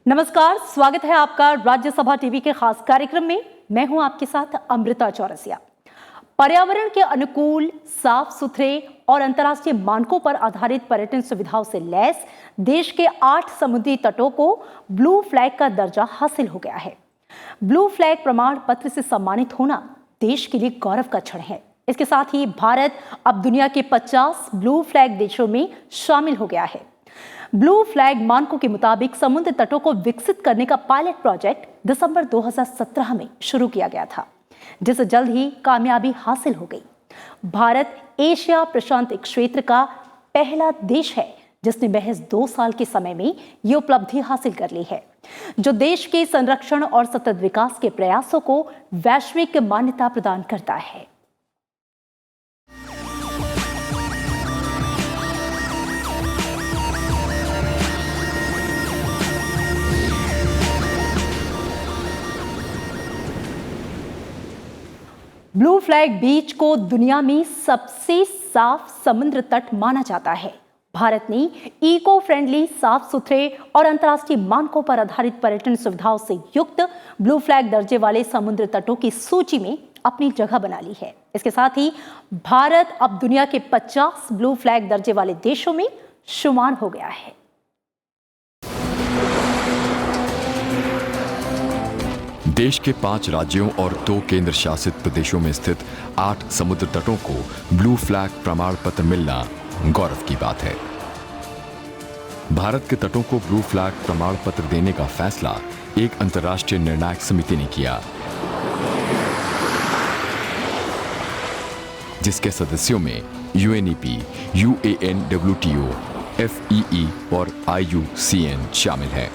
नमस्कार, स्वागत है आपका राज्यसभा टीवी के खास कार्यक्रम में। मैं हूं आपके साथ अमृता चौरसिया। पर्यावरण के अनुकूल, साफ सुथरे और अंतर्राष्ट्रीय मानकों पर आधारित पर्यटन सुविधाओं से लैस देश के 8 समुद्री तटों को ब्लू फ्लैग का दर्जा हासिल हो गया है। ब्लू फ्लैग प्रमाण पत्र से सम्मानित होना देश के लिए गौरव का क्षण है। इसके साथ ही भारत अब दुनिया के 50 ब्लू फ्लैग देशों में शामिल हो गया है। ब्लू फ्लैग मानकों के मुताबिक समुद्र तटों को विकसित करने का पायलट प्रोजेक्ट दिसंबर 2017 में शुरू किया गया था, जिसे जल्द ही कामयाबी हासिल हो गई। भारत एशिया प्रशांत क्षेत्र का पहला देश है जिसने महज 2 साल के समय में ये उपलब्धि हासिल कर ली है, जो देश के संरक्षण और सतत विकास के प्रयासों को वैश्विक मान्यता प्रदान करता है। ब्लू फ्लैग बीच को दुनिया में सबसे साफ समुद्र तट माना जाता है। भारत ने इको फ्रेंडली, साफ सुथरे और अंतर्राष्ट्रीय मानकों पर आधारित पर्यटन सुविधाओं से युक्त ब्लू फ्लैग दर्जे वाले समुद्र तटों की सूची में अपनी जगह बना ली है। इसके साथ ही भारत अब दुनिया के 50 ब्लू फ्लैग दर्जे वाले देशों में शुमार हो गया है। देश के 5 राज्यों और 2 केंद्र शासित प्रदेशों में स्थित 8 समुद्र तटों को ब्लू फ्लैग प्रमाण पत्र मिलना गौरव की बात है। भारत के तटों को ब्लू फ्लैग प्रमाण पत्र देने का फैसला एक अंतर्राष्ट्रीय निर्णायक समिति ने किया, जिसके सदस्यों में यूएनईपी, यूएएन, डब्ल्यूटीओ, एफईई और आईयूसीएन शामिल हैं।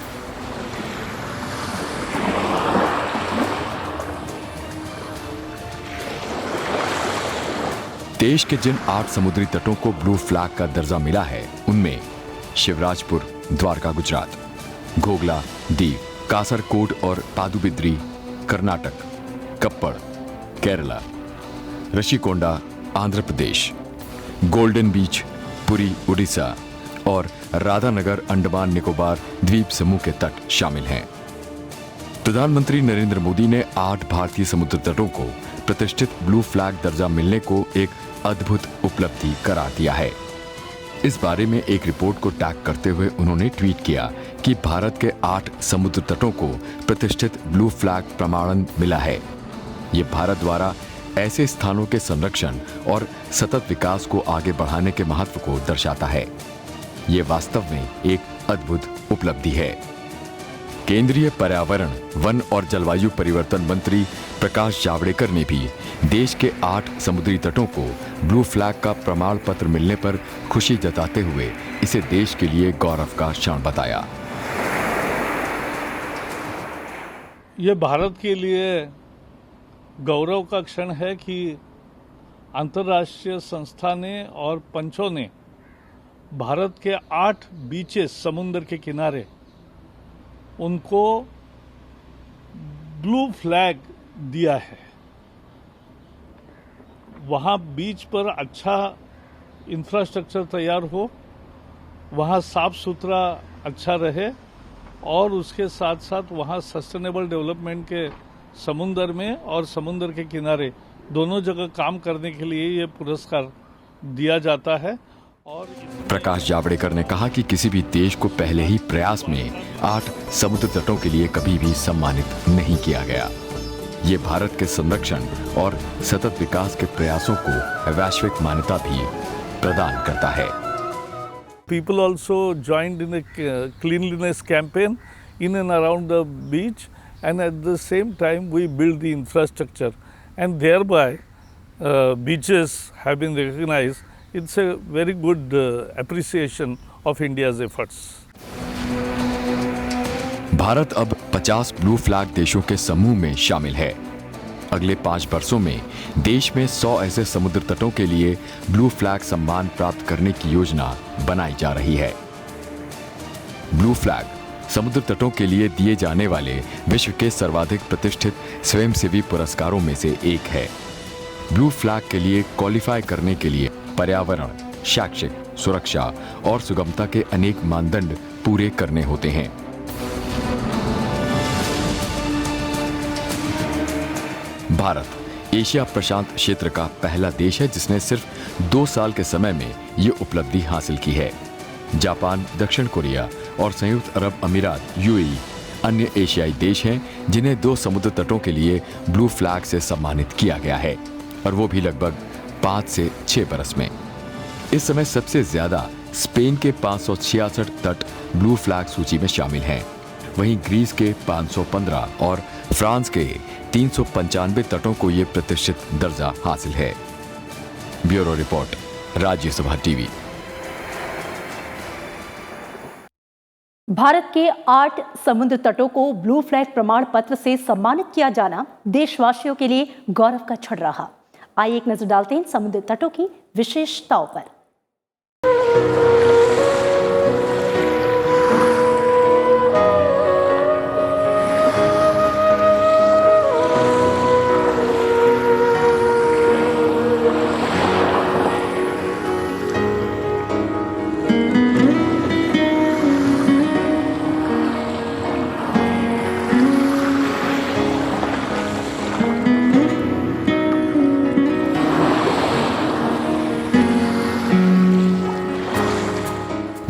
देश के जिन 8 समुद्री तटों को ब्लू फ्लैग का दर्जा मिला है, उनमें शिवराजपुर, द्वारका गुजरात, घोगला, दीव, कासरकोड और पादुबिद्री कर्नाटक, कप्पड़ केरला, ऋषिकोंडा आंध्र प्रदेश, गोल्डन बीच पुरी उड़ीसा और राधानगर अंडमान निकोबार द्वीप समूह के तट शामिल हैं। प्रधानमंत्री नरेंद्र मोदी ने 8 भारतीय समुद्र तटों को प्रतिष्ठित ब्लू फ्लैग दर्जा मिलने को एक अद्भुत उपलब्धि करार दिया है। इस बारे में एक रिपोर्ट को टैग करते हुए उन्होंने ट्वीट किया कि भारत के 8 समुद्र तटों को प्रतिष्ठित ब्लू फ्लैग प्रमाणन मिला है। ये भारत द्वारा ऐसे स्थानों के संरक्षण और सतत विकास को आगे बढ़ाने के महत्व को दर्शाता है। ये वास्तव में एक अद्भुत उपलब्धि है। केंद्रीय पर्यावरण, वन और जलवायु परिवर्तन मंत्री प्रकाश जावड़ेकर ने भी देश के 8 समुद्री तटों को ब्लू फ्लैग का प्रमाण पत्र मिलने पर खुशी जताते हुए इसे देश के लिए गौरव का क्षण बताया। ये भारत के लिए गौरव का क्षण है कि अंतर्राष्ट्रीय संस्था ने और पंचों ने भारत के 8 बीचेस, समुद्र के किनारे, उनको ब्लू फ्लैग दिया है। वहाँ बीच पर अच्छा इंफ्रास्ट्रक्चर तैयार हो, वहाँ साफ सुथरा अच्छा रहे और उसके साथ साथ वहाँ सस्टेनेबल डेवलपमेंट के समुद्र में और समुद्र के किनारे दोनों जगह काम करने के लिए ये पुरस्कार दिया जाता है। और प्रकाश जावड़ेकर ने कहा कि किसी भी देश को पहले ही प्रयास में 8 समुद्र तटों के लिए कभी भी सम्मानित नहीं किया गया। ये भारत के संरक्षण और सतत विकास के प्रयासों को वैश्विक मान्यता भी प्रदान करता है। People also joined in a cleanliness campaign in and around the beach, and at the same time we build the infrastructure, and thereby beaches have been recognized. It's a very good appreciation of India's efforts. Bharat अब 50 blue flag देशों के समूह में शामिल है। अगले 5 वर्षों में देश में 100 ऐसे समुद्र तटों के लिए ब्लू फ्लैग सम्मान प्राप्त करने की योजना बनाई जा रही है। ब्लू फ्लैग समुद्र तटों के लिए दिए जाने वाले विश्व के सर्वाधिक प्रतिष्ठित स्वयंसेवी पुरस्कारों में से एक है। ब्लू फ्लैग के लिए क्वालिफाई करने के लिए पर्यावरण, शैक्षिक, सुरक्षा और सुगमता के अनेक मानदंड पूरे करने होते हैं। भारत एशिया प्रशांत क्षेत्र का पहला देश है जिसने सिर्फ 2 साल के समय में ये उपलब्धि हासिल की है। जापान, दक्षिण कोरिया और संयुक्त अरब अमीरात यूएई अन्य एशियाई देश हैं जिन्हें 2 समुद्र तटों के लिए ब्लू फ्लैग से सम्मानित किया गया है, और वो भी लगभग 5 से 6 बरस में। इस समय सबसे ज्यादा स्पेन के 566 तट ब्लू फ्लैग सूची में शामिल हैं। वहीं ग्रीस के 515 और फ्रांस के 395 तटों को ये प्रतिष्ठित दर्जा हासिल है। Bureau report, Rajya Sabha TV. Bharat के 8 समुद्र तटों को ब्लू फ्लैग प्रमाण पत्र से सम्मानित किया जाना देशवासियों के लिए गौरव का क्षण रहा। आइए एक नजर डालते हैं समुद्र तटों की विशेषताओं पर।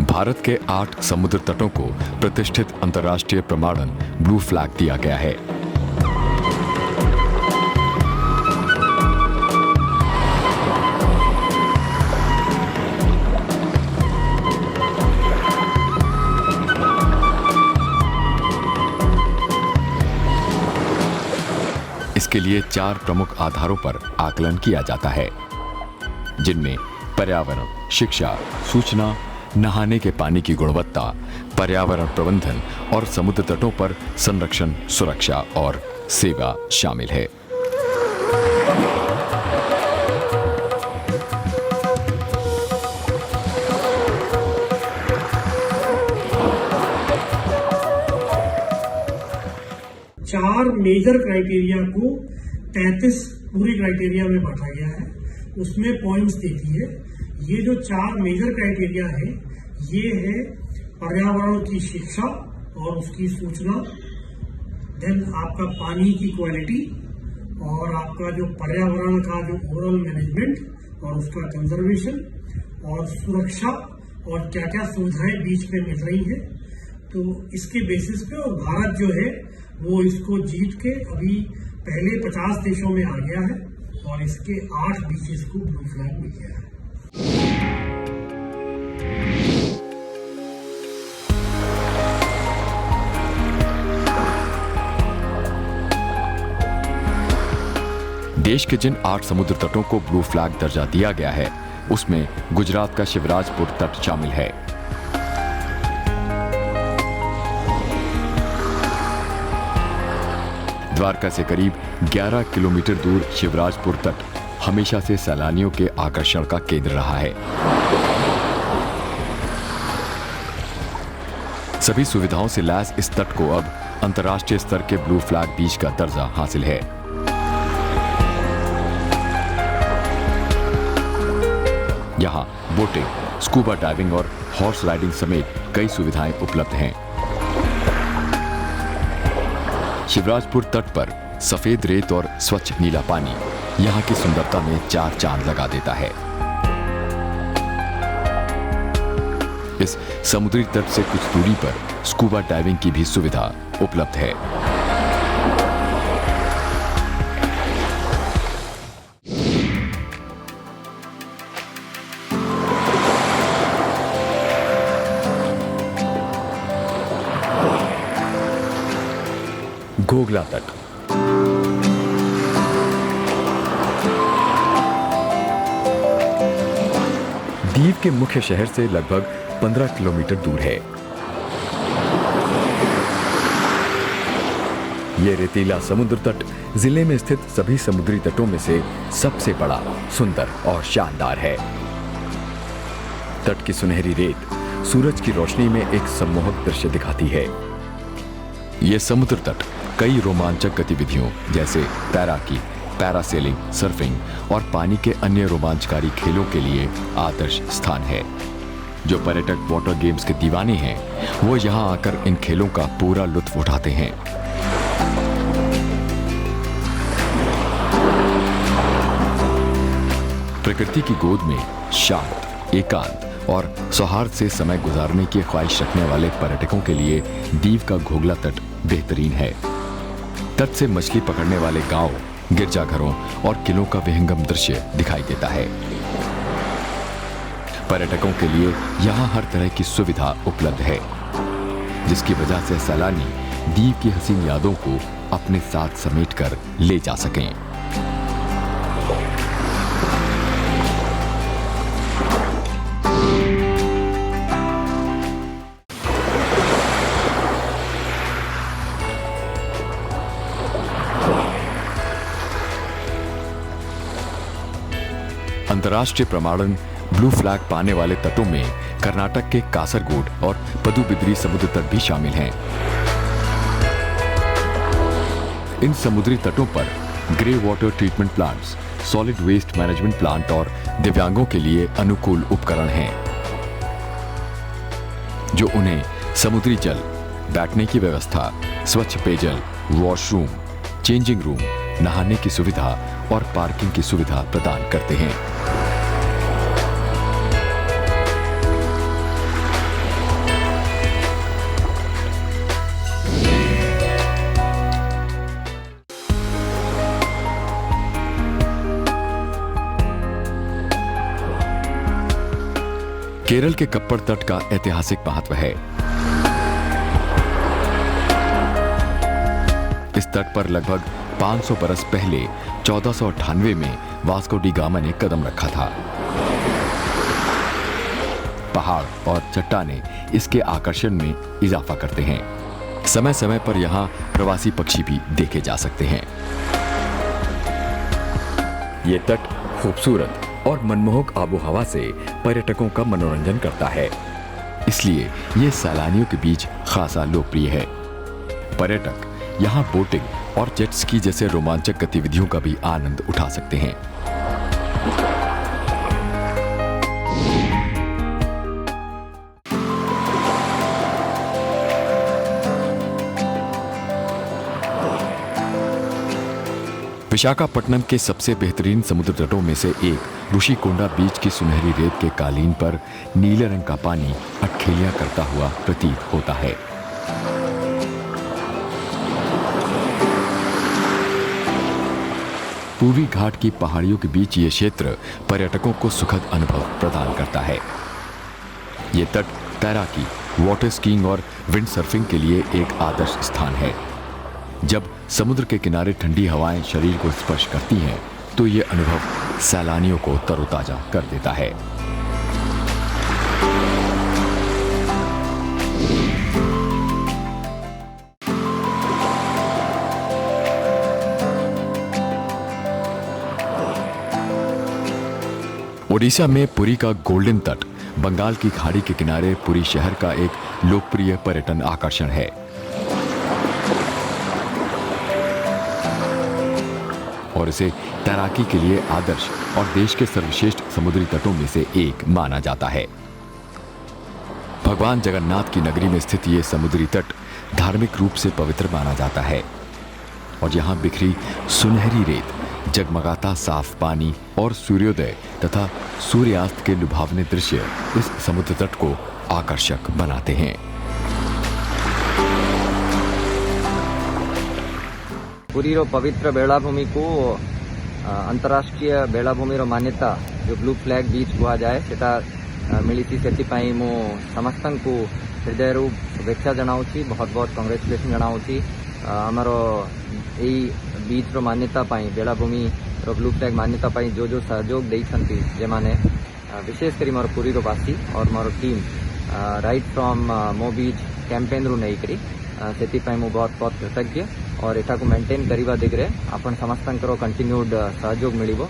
भारत के 8 समुद्र तटों को प्रतिष्ठित अंतर्राष्ट्रीय प्रमाणन ब्लू फ्लैग दिया गया है। इसके लिए 4 प्रमुख आधारों पर आकलन किया जाता है, जिनमें पर्यावरण, शिक्षा, सूचना, नहाने के पानी की गुणवत्ता, पर्यावरण प्रबंधन और समुद्र तटों पर संरक्षण, सुरक्षा और सेवा शामिल है। चार मेजर क्राइटेरिया को 33 पूरे क्राइटेरिया में बांटा गया है, उसमें पॉइंट्स देती है। ये जो 4 मेजर क्राइटेरिया है, ये है पर्यावरण की शिक्षा और उसकी सूचना, देन आपका पानी की क्वालिटी और आपका जो पर्यावरण का जो ओवरऑल मैनेजमेंट और उसका कंजर्वेशन और सुरक्षा और क्या क्या सुविधाएं बीच में मिल रही है। तो इसके बेसिस पे और भारत जो है वो इसको जीत के अभी पहले 50 देशों में आ गया है और इसके 8 बीचेस को ब्लू फ्लैग मिल गया है। देश के जिन 8 समुद्र तटों को ब्लू फ्लैग दर्जा दिया गया है, उसमें गुजरात का शिवराजपुर तट शामिल है। द्वारका से करीब 11 किलोमीटर दूर शिवराजपुर तट हमेशा से सैलानियों के आकर्षण का केंद्र रहा है। सभी सुविधाओं से लैस इस तट को अब अंतर्राष्ट्रीय स्तर के ब्लू फ्लैग बीच का दर्जा हासिल है। यहाँ बोटिंग, स्कूबा डाइविंग और हॉर्स राइडिंग समेत कई सुविधाएं उपलब्ध हैं। शिवराजपुर तट पर सफेद रेत और स्वच्छ नीला पानी यहाँ की सुंदरता में 4 चांद लगा देता है। इस समुद्री तट से कुछ दूरी पर स्कूबा डाइविंग की भी सुविधा उपलब्ध है। घोगला तट। दीव के मुख्य शहर से लगभग 15 किलोमीटर दूर है। यह रेतीला समुद्र तट जिले में स्थित सभी समुद्री तटों में से सबसे बड़ा, सुंदर और शानदार है। तट की सुनहरी रेत सूरज की रोशनी में एक सम्मोहक दृश्य दिखाती है। यह समुद्र तट कई रोमांचक गतिविधियों जैसे तैराकी, पैरासेलिंग, सर्फिंग और पानी के अन्य रोमांचकारी खेलों के लिए आदर्श स्थान है। जो पर्यटक वाटर गेम्स के दीवाने हैं, वो यहाँ आकर इन खेलों का पूरा लुत्फ उठाते हैं। प्रकृति की गोद में शांत, एकांत और सौहार्द से समय गुजारने की ख्वाहिश रखने वाले पर्यटकों के लिए दीव का घोगला तट बेहतरीन है। तट से मछली पकड़ने वाले गांव, गिरजाघरों और किलों का विहंगम दृश्य दिखाई देता है। पर्यटकों के लिए यहाँ हर तरह की सुविधा उपलब्ध है, जिसकी वजह से सैलानी दीव की हसीन यादों को अपने साथ समेटकर ले जा सकें। अंतर्राष्ट्रीय प्रमाणन ब्लू फ्लैग पाने वाले तटों में कर्नाटक के कासरगोड और पदुबिद्री समुद्र तट भी शामिल हैं। इन समुद्री तटों पर grey water treatment plants, solid waste management plant और दिव्यांगों के लिए अनुकूल उपकरण हैं, जो उन्हें समुद्री जल, बैठने की व्यवस्था, स्वच्छ पेयजल, वॉशरूम, चेंजिंग रूम, नहाने की सुविधा और पार्किंग की सुविधा प्रदान करते हैं। केरल के कप्पड़ तट का ऐतिहासिक महत्व है। इस तट पर लगभग 500 बरस पहले 1498 में वास्को डी गामा ने कदम रखा था। पहाड़ और चट्टानें इसके आकर्षण में इजाफा करते हैं। समय समय पर यहाँ प्रवासी पक्षी भी देखे जा सकते हैं। ये तट खूबसूरत और मनमोहक आबोहवा से पर्यटकों का मनोरंजन करता है, इसलिए ये सैलानियों के बीच खासा लोकप्रिय है। पर्यटक यहाँ बोटिंग और जेट स्की जैसे रोमांचक गतिविधियों का भी आनंद उठा सकते हैं। विशाखापट्टनम के सबसे बेहतरीन समुद्र तटों में से एक ऋषिकोंडा बीच की सुनहरी रेत के कालीन पर नीले रंग का पानी अटखेलियां करता हुआ प्रतीत होता है। पूर्वी घाट की पहाड़ियों के बीच ये क्षेत्र पर्यटकों को सुखद अनुभव प्रदान करता है। ये तट तैराकी, वाटर स्कीइंग और विंड सर्फिंग के लिए एक आदर्श स्थान है। जब समुद्र के किनारे ठंडी हवाएं शरीर को स्पर्श करती हैं, तो ये अनुभव सैलानियों को तरोताजा कर देता है। ओडिशा में पुरी का गोल्डन तट बंगाल की खाड़ी के किनारे पुरी शहर का एक लोकप्रिय पर्यटन आकर्षण है। और इसे तैराकी के लिए आदर्श और देश के सर्वश्रेष्ठ समुद्री तटों में से एक माना जाता है। भगवान जगन्नाथ की नगरी में स्थित ये समुद्री तट धार्मिक रूप से पवित्र माना जाता है और यहाँ बिखरी सुनहरी रेत, जगमगाता साफ पानी और सूर्योदय तथा सूर्यास्त के लुभावने दृश्य इस समुद्र तट को आकर्षक बनाते हैं। पुरीर पवित्र बेलाभूमि को अंतरराष्ट्रीय बेलाभूमिर मान्यता जो ब्लू फ्लैग बीच कह जाए सेटा मिली से मु समस्त को हृदय शुभेच्छा जनाऊँगी, बहुत बहुत कंग्रेचुलेसन जनाऊँगी। आमर यही बीच मान्यता बेलाभूमि ब्लू फ्लैग मान्यता जो जो सहयोग देइछंती जे माने विशेषकर मोर पुरीर वासी और मोर टीम राइट फ्रॉम मो बीच कैंपेन रू नहीं करी से बहुत बहुत कृतज्ञ और एटा को मेंटेन करिवा दिगरे आपण समस्तंकर कंटिन्यूड सहयोग मिलिबो।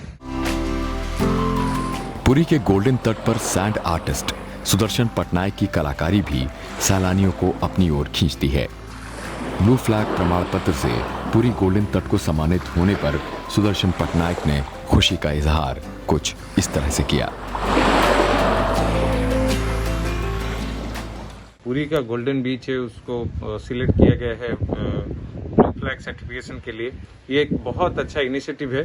पुरी के गोल्डन तट पर सैंड आर्टिस्ट सुदर्शन पटनायक की कलाकारी भी सैलानियों को अपनी ओर खींचती है। ब्लू फ्लैग प्रमाण पत्र से पुरी गोल्डन तट को सम्मानित होने पर सुदर्शन पटनायक ने खुशी का इजहार कुछ इस तरह से किया। पुरी का गोल्डन बीच है, उसको सिलेक्ट किया गया है ब्लू फ्लैग सर्टिफिकेशन के लिए। ये एक बहुत अच्छा इनिशिएटिव है,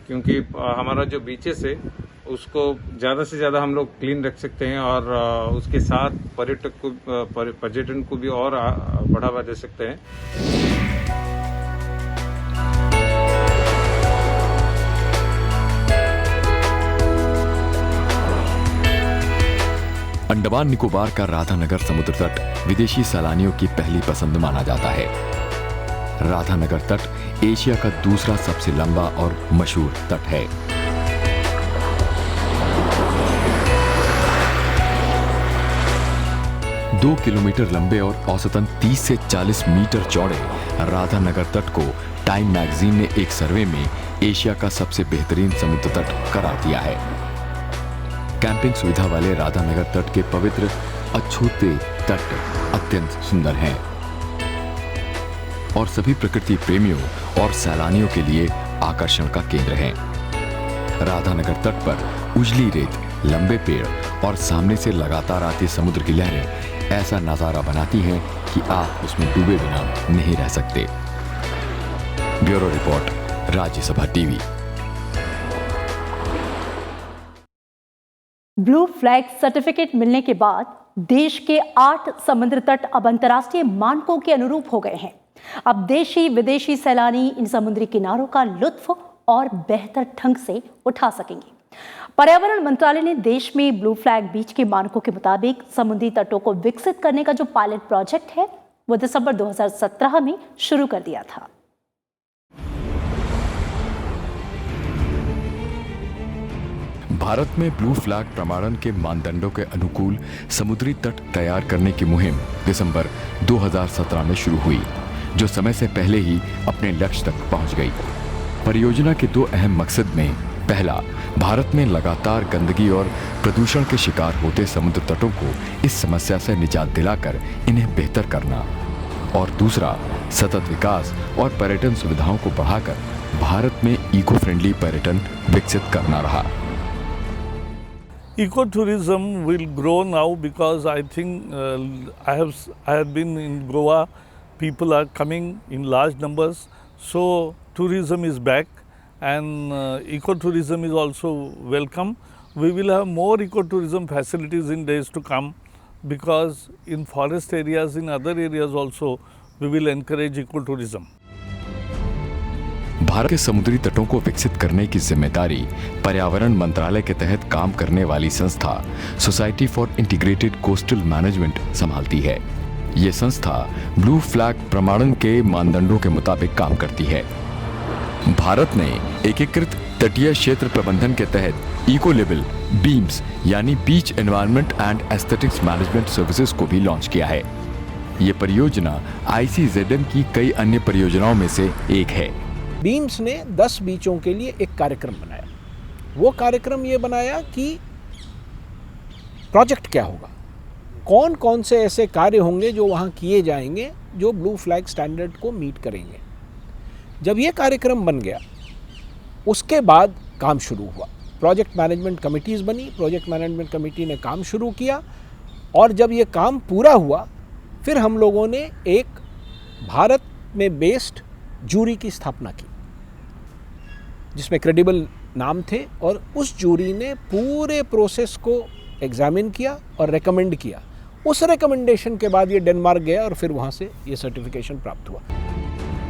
क्योंकि हमारा जो बीचेस है उसको ज़्यादा से ज़्यादा हम लोग क्लीन रख सकते हैं और उसके साथ पर्यटन को भी और बढ़ावा दे सकते हैं। अंडमान निकोबार का राधानगर समुद्र तट विदेशी सैलानियों की पहली पसंद माना जाता है। राधानगर तट एशिया का दूसरा सबसे लंबा और मशहूर तट है। दो किलोमीटर लंबे और औसतन 30 से 40 मीटर चौड़े राधानगर तट को टाइम मैगजीन ने एक सर्वे में एशिया का सबसे बेहतरीन समुद्र तट करार दिया है। कैंपिंग सुविधा वाले राधानगर तट के पवित्र अछूते तट अत्यंत सुंदर हैं और सभी प्रकृति प्रेमियों और सैलानियों के लिए आकर्षण का केंद्र हैं। राधानगर तट पर उजली रेत, लंबे पेड़ और सामने से लगातार आती समुद्र की लहरें ऐसा नजारा बनाती हैं कि आप उसमें डूबे बिना नहीं रह सकते। Bureau report, Rajya Sabha TV. Blue flag certificate मिलने के बाद देश के 8 समुद्र तट अब अंतर्राष्ट्रीय मानकों के अनुरूप हो गए हैं। अब देशी विदेशी सैलानी इन समुद्री किनारों का लुत्फ और बेहतर ढंग से उठा सकेंगे। पर्यावरण मंत्रालय ने देश में ब्लू फ्लैग बीच के मानकों के मुताबिक समुद्री तटों को विकसित करने का जो पायलट प्रोजेक्ट है वो दिसंबर 2017 में शुरू कर दिया था। भारत में ब्लू फ्लैग प्रमाणन के मानदंडों के अनुकूल समुद्री तट तैयार करने की मुहिम दिसंबर 2017 में शुरू हुई, जो समय से पहले ही अपने लक्ष्य तक पहुंच गई। परियोजना के 2 अहम मकसद में पहला, भारत में लगातार गंदगी और प्रदूषण के शिकार होते समुद्र तटों को इस समस्या से निजात दिलाकर इन्हें बेहतर करना, और दूसरा, सतत विकास और पर्यटन सुविधाओं को बढ़ाकर भारत में इको फ्रेंडली पर्यटन विकसित करना रहा। Ecotourism will grow now because I think I have been in Goa. People are coming in large numbers, so tourism is back, and ecotourism is also welcome. We will have more ecotourism facilities in days to come because in forest areas, in other areas also, we will encourage ecotourism. Bharat के समुद्री तटों को विकसित करने की जिम्मेदारी पर्यावरण मंत्रालय के तहत काम करने वाली संस्था society for integrated coastal management संभालती है। ये संस्था ब्लू फ्लैग प्रमाणन के मानदंडों के मुताबिक काम करती है। भारत ने एकीकृत तटीय क्षेत्र प्रबंधन के तहत इको लेवल बीम्स यानी beach environment and aesthetics management services को भी लॉन्च किया है। ये परियोजना ICZM की कई अन्य परियोजनाओं में से एक है। बीम्स ने 10 बीचों के लिए एक कार्यक्रम बनाया। वो कार्यक्रम ये बनाया कि प्रोजेक्ट क्या होगा, कौन कौन से ऐसे कार्य होंगे जो वहाँ किए जाएंगे जो ब्लू फ्लैग स्टैंडर्ड को मीट करेंगे। जब ये कार्यक्रम बन गया उसके बाद काम शुरू हुआ। प्रोजेक्ट मैनेजमेंट कमिटीज़ बनी, प्रोजेक्ट मैनेजमेंट कमेटी ने काम शुरू किया, और जब ये काम पूरा हुआ फिर हम लोगों ने एक भारत में बेस्ड जूरी की स्थापना की जिसमें क्रेडिबल नाम थे, और उस जूरी ने पूरे प्रोसेस को एग्जामिन किया और रेकमेंड किया। उस रिकमेंडेशन के बाद ये डेनमार्क गया और फिर वहाँ से ये सर्टिफिकेशन प्राप्त हुआ।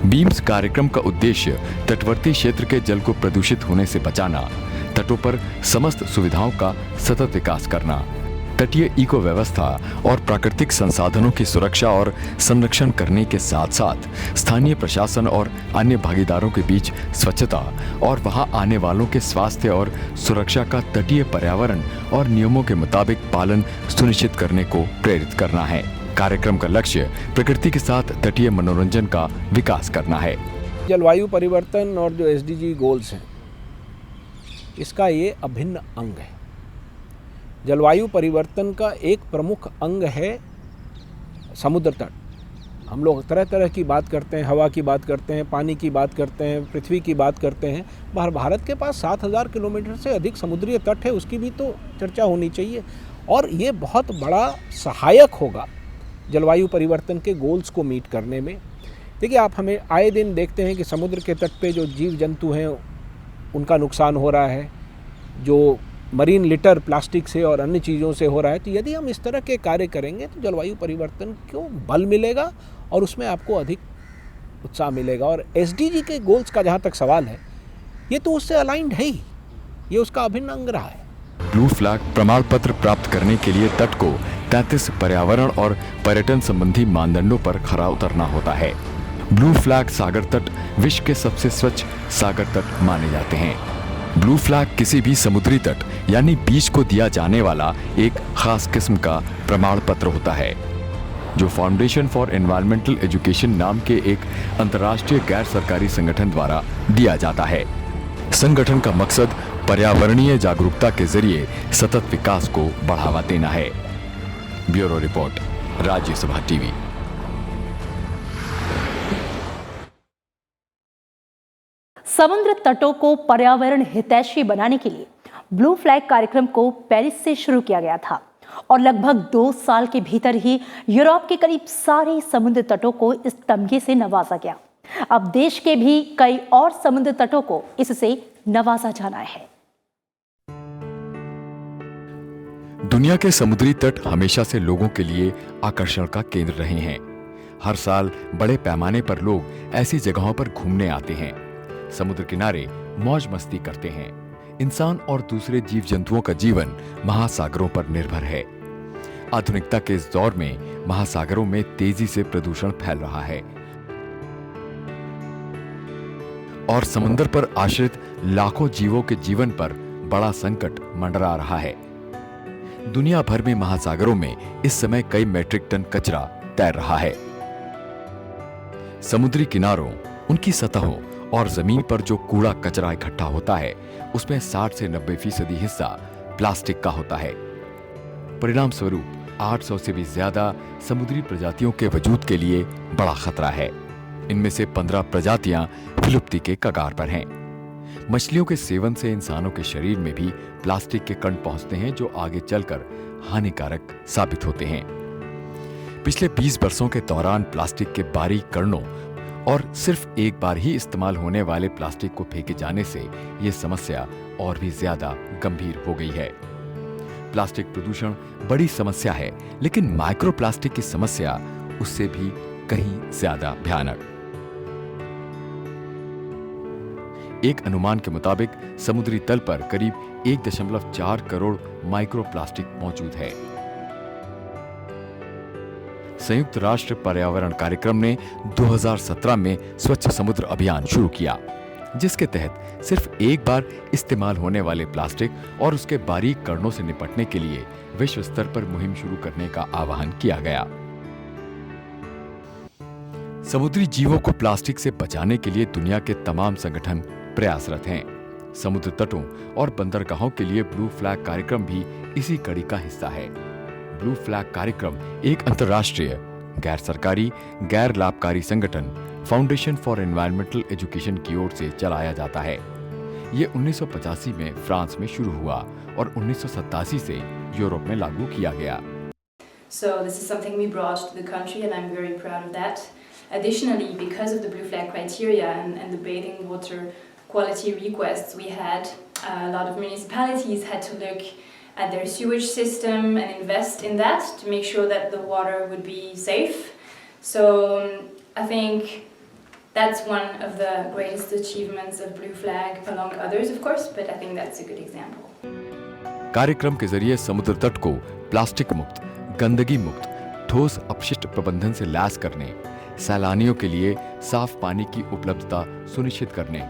बीम्स कार्यक्रम का उद्देश्य तटवर्ती क्षेत्र के जल को प्रदूषित होने से बचाना, तटों पर समस्त सुविधाओं का सतत विकास करना, तटीय इको व्यवस्था और प्राकृतिक संसाधनों की सुरक्षा और संरक्षण करने के साथ साथ स्थानीय प्रशासन और अन्य भागीदारों के बीच स्वच्छता और वहां आने वालों के स्वास्थ्य और सुरक्षा का तटीय पर्यावरण और नियमों के मुताबिक पालन सुनिश्चित करने को प्रेरित करना है। कार्यक्रम का लक्ष्य प्रकृति के साथ तटीय मनोरंजन का विकास करना है। जलवायु परिवर्तन और जो SDG गोल्स हैं इसका ये अभिन्न अंग है। जलवायु परिवर्तन का एक प्रमुख अंग है समुद्र तट। हम लोग तरह तरह की बात करते हैं, हवा की बात करते हैं, पानी की बात करते हैं, पृथ्वी की बात करते हैं। भारत के पास 7,000 किलोमीटर से अधिक समुद्री तट है, उसकी भी तो चर्चा होनी चाहिए, और ये बहुत बड़ा सहायक होगा जलवायु परिवर्तन के गोल्स को मीट करने में। देखिए, आप हमें आए दिन देखते हैं कि समुद्र के तट पे जो जीव जंतु हैं उनका नुकसान हो रहा है, जो मरीन लिटर प्लास्टिक से और अन्य चीज़ों से हो रहा है, तो यदि हम इस तरह के कार्य करेंगे तो जलवायु परिवर्तन को बल मिलेगा और उसमें आपको अधिक उत्साह मिलेगा। और एसडीजी के गोल्स का जहाँ तक सवाल है, ये तो उससे अलाइंड है ही, ये उसका अभिन्न अंग रहा है। ब्लू फ्लैग प्रमाण पत्र प्राप्त करने के लिए तट को 33 पर्यावरण और पर्यटन संबंधी मानदंडों पर खरा उतरना होता है। ब्लू फ्लैग सागर तट विश्व के सबसे स्वच्छ सागर तट माने जाते हैं। ब्लू फ्लैग किसी भी समुद्री तट यानी बीच को दिया जाने वाला एक खास किस्म का प्रमाण पत्र होता है, जो फाउंडेशन फॉर एनवायरमेंटल एजुकेशन नाम के एक अंतर्राष्ट्रीय गैर सरकारी संगठन द्वारा दिया जाता है। संगठन का मकसद पर्यावरणीय जागरूकता के जरिए सतत विकास को बढ़ावा देना है। Bureau report, Rajya Sabha TV. समुद्र तटों को पर्यावरण हितैषी बनाने के लिए ब्लू फ्लैग कार्यक्रम को पेरिस से शुरू किया गया था और लगभग 2 साल के भीतर ही यूरोप के करीब सारे समुद्र तटों को इस तमगे से नवाजा गया। अब देश के भी कई और समुद्र तटों को इससे नवाजा जाना है। दुनिया के समुद्री तट हमेशा से लोगों के लिए आकर्षण का केंद्र रहे हैं। हर साल बड़े पैमाने पर लोग ऐसी जगहों पर घूमने आते हैं, समुद्र किनारे मौज मस्ती करते हैं। इंसान और दूसरे जीव जंतुओं का जीवन महासागरों पर निर्भर है। आधुनिकता के इस दौर में महासागरों में तेजी से प्रदूषण फैल रहा है और समुद्र पर आश्रित लाखों जीवों के जीवन पर बड़ा संकट मंडरा रहा है। दुनिया भर में महासागरों में इस समय कई मीट्रिक टन कचरा तैर रहा है। समुद्री किनारों, उनकी सतहों और जमीन पर जो कूड़ा कचरा इकट्ठा होता है, उसमें 60 से 90% हिस्सा प्लास्टिक का होता है। परिणाम स्वरूप 800 से भी ज्यादा समुद्री प्रजातियों के वजूद के लिए बड़ा खतरा है। इनमें से 15 प्रजातियां विलुप्ति के कगार पर हैं। मछलियों के सेवन से इंसानों के शरीर में भी प्लास्टिक के कण पहुंचते हैं, जो आगे चलकर हानिकारक साबित होते हैं। पिछले 20 वर्षों के दौरान प्लास्टिक के बारीक कणों और सिर्फ एक बार ही इस्तेमाल होने वाले प्लास्टिक को फेंके जाने से यह समस्या और भी ज्यादा गंभीर हो गई है। प्लास्टिक प्रदूषण बड़ी समस्या है, लेकिन माइक्रो प्लास्टिक की समस्या उससे भी कहीं ज्यादा भयानक। एक अनुमान के मुताबिक समुद्री तल पर करीब 1.4 करोड़ माइक्रो प्लास्टिक मौजूद है। संयुक्त राष्ट्र पर्यावरण कार्यक्रम ने 2017 में स्वच्छ समुद्र अभियान शुरू किया, जिसके तहत सिर्फ एक बार इस्तेमाल होने वाले प्लास्टिक और उसके बारीक कणों से निपटने के लिए विश्व स्तर पर मुहिम शुरू करने का आह्वान किया गया। समुद्री जीवों को प्लास्टिक से बचाने के लिए दुनिया के तमाम संगठन प्रयासरत हैं। समुद्र तटों और बंदरगाहों के लिए ब्लू फ्लैग कार्यक्रम भी इसी कड़ी का हिस्सा है। ब्लू फ्लैग कार्यक्रम एक अंतर्राष्ट्रीय गैर सरकारी गैर लाभकारी संगठन फाउंडेशन फॉर एनवायरमेंटल एजुकेशन की ओर से चलाया जाता है। ये 1985 में फ्रांस में शुरू हुआ और 1987 से यूरोप में लागू किया गया। So this is something we brought to the country and I'm very proud of that. Additionally, because of the blue flag criteria and the bathing water quality requests we had, a lot of municipalities had to look at their sewage system and invest in that to make sure that the water would be safe. So I think that's one of the greatest achievements of Blue Flag, along others of course, but I think that's a good example. कार्यक्रम के जरिए समुद्र तट को plastic मुक्त, गंदगी मुक्त, ठोस अपशिष्ट प्रबंधन से लैस करने, सैलानियों के लिए साफ पानी की उपलब्धता सुनिश्चित करने,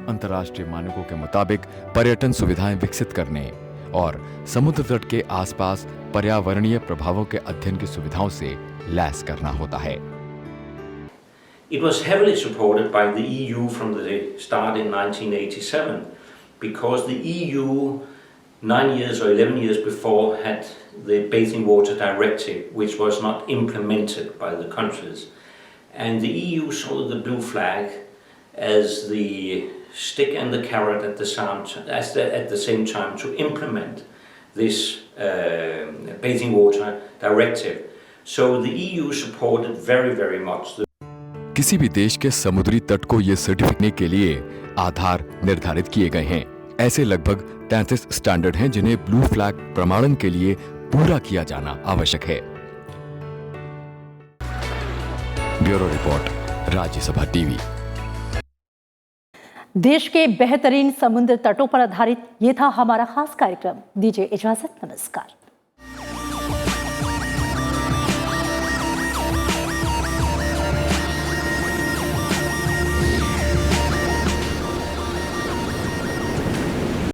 अंतर्राष्ट्रीय मानकों के मुताबिक पर्यटन सुविधाएं विकसित करने और समुद्र तट के आसपास पर्यावरणीय प्रभावों के अध्ययन की सुविधाओं से लैस करना होता है। It was heavily supported by the EU from the start in 1987 because the EU 9 years or 11 years before had the Bathing Water Directive, which was not implemented by the countries. And the EU saw the blue flag as the stick and the carrot at the same time to implement this Bathing Water Directive. So the EU supported very, very much. किसी भी देश के समुद्री तट को ये certificate के लिए आधार निर्धारित किए गए हैं। ऐसे लगभग 33 स्टैंडर्ड हैं जिन्हें ब्लू फ्लैग प्रमाणन के लिए पूरा किया जाना आवश्यक है। Bureau report, Rajya Sabha TV. देश के बेहतरीन समुद्र तटों पर आधारित ये था हमारा खास कार्यक्रम। दीजिए इजाजत, नमस्कार।